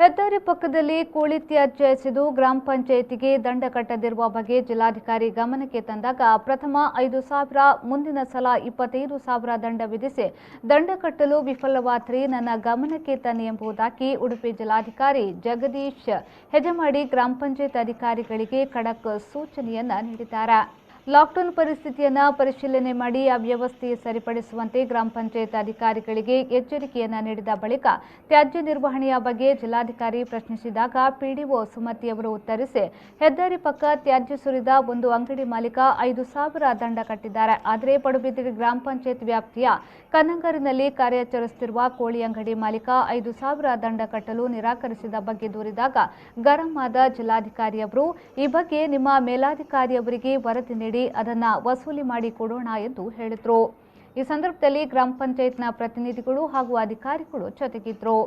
ಹೆದ್ದಾರಿ ಪಕ್ಕದಲ್ಲಿ ಕೋಳಿ ತ್ಯಾಜ್ಯ ಎಸೆದು ಗ್ರಾಮ ಪಂಚಾಯಿತಿಗೆ ದಂಡ ಕಟ್ಟದಿರುವ ಬಗ್ಗೆ ಜಿಲ್ಲಾಧಿಕಾರಿ ಗಮನಕ್ಕೆ ತಂದಾಗ ಪ್ರಥಮ 5,000, ಮುಂದಿನ ಸಲ 25,000 ದಂಡ ವಿಧಿಸಿ ದಂಡ ಕಟ್ಟಲು ವಿಫಲವಾದರೆ ನನ್ನ ಗಮನಕ್ಕೆ ತನ್ನಿ ಎಂಬುದಾಗಿ ಉಡುಪಿ ಜಿಲ್ಲಾಧಿಕಾರಿ ಜಗದೀಶ್ ಹೆಜಮಾಡಿ ಗ್ರಾಮ ಪಂಚಾಯತ್ ಅಧಿಕಾರಿಗಳಿಗೆ ಖಡಕ್ ಸೂಚನೆಯನ್ನ ನೀಡಿದ್ದಾರೆ. ಲಾಕ್ಡೌನ್ ಪರಿಸ್ಥಿತಿಯನ್ನು ಪರಿಶೀಲನೆ ಮಾಡಿ ಅವ್ಯವಸ್ಥೆ ಸರಿಪಡಿಸುವಂತೆ ಗ್ರಾಮ ಪಂಚಾಯತ್ ಅಧಿಕಾರಿಗಳಿಗೆ ಎಚ್ಚರಿಕೆಯನ್ನ ನೀಡಿದ ಬಳಿಕ ತ್ಯಾಜ್ಯ ನಿರ್ವಹಣೆಯ ಬಗ್ಗೆ ಜಿಲ್ಲಾಧಿಕಾರಿ ಪ್ರಶ್ನಿಸಿದಾಗ ಪಿಡಿಒ ಸುಮತಿ ಅವರು ಉತ್ತರಿಸಿ, ಹೆದ್ದಾರಿ ಪಕ್ಕ ತ್ಯಾಜ್ಯ ಸುರಿದ ಒಂದು ಅಂಗಡಿ ಮಾಲೀಕ 5,000 ದಂಡ ಕಟ್ಟಿದ್ದಾರೆ. ಆದರೆ ಪಡುಬಿದ್ರಿ ಗ್ರಾಮ ಪಂಚಾಯತ್ ವ್ಯಾಪ್ತಿಯ ಕನ್ನಂಗರಿನಲ್ಲಿ ಕಾರ್ಯಾಚರಿಸುತ್ತಿರುವ ಕೋಳಿ ಅಂಗಡಿ ಮಾಲೀಕ 5,000 ದಂಡ ಕಟ್ಟಲು ನಿರಾಕರಿಸಿದ ಬಗ್ಗೆ ದೂರಿದಾಗ ಗರಂ ಆದ ಜಿಲ್ಲಾಧಿಕಾರಿಯವರು ಈ ಬಗ್ಗೆ ನಿಮ್ಮ ಮೇಲಾಧಿಕಾರಿಯವರಿಗೆ ವರದಿ ನೀಡಿ ಅದನ್ನ ವಸೂಲಿ ಮಾಡಿ ಕೊಡೋಣ ಎಂದು ಹೇಳಿದರು. ಈ ಸಂದರ್ಭದಲ್ಲಿ ಗ್ರಾಮ ಪಂಚಾಯತ್ನ ಪ್ರತಿನಿಧಿಗಳು ಹಾಗೂ ಅಧಿಕಾರಿಗಳು ಜೊತೆಗಿದ್ದರು.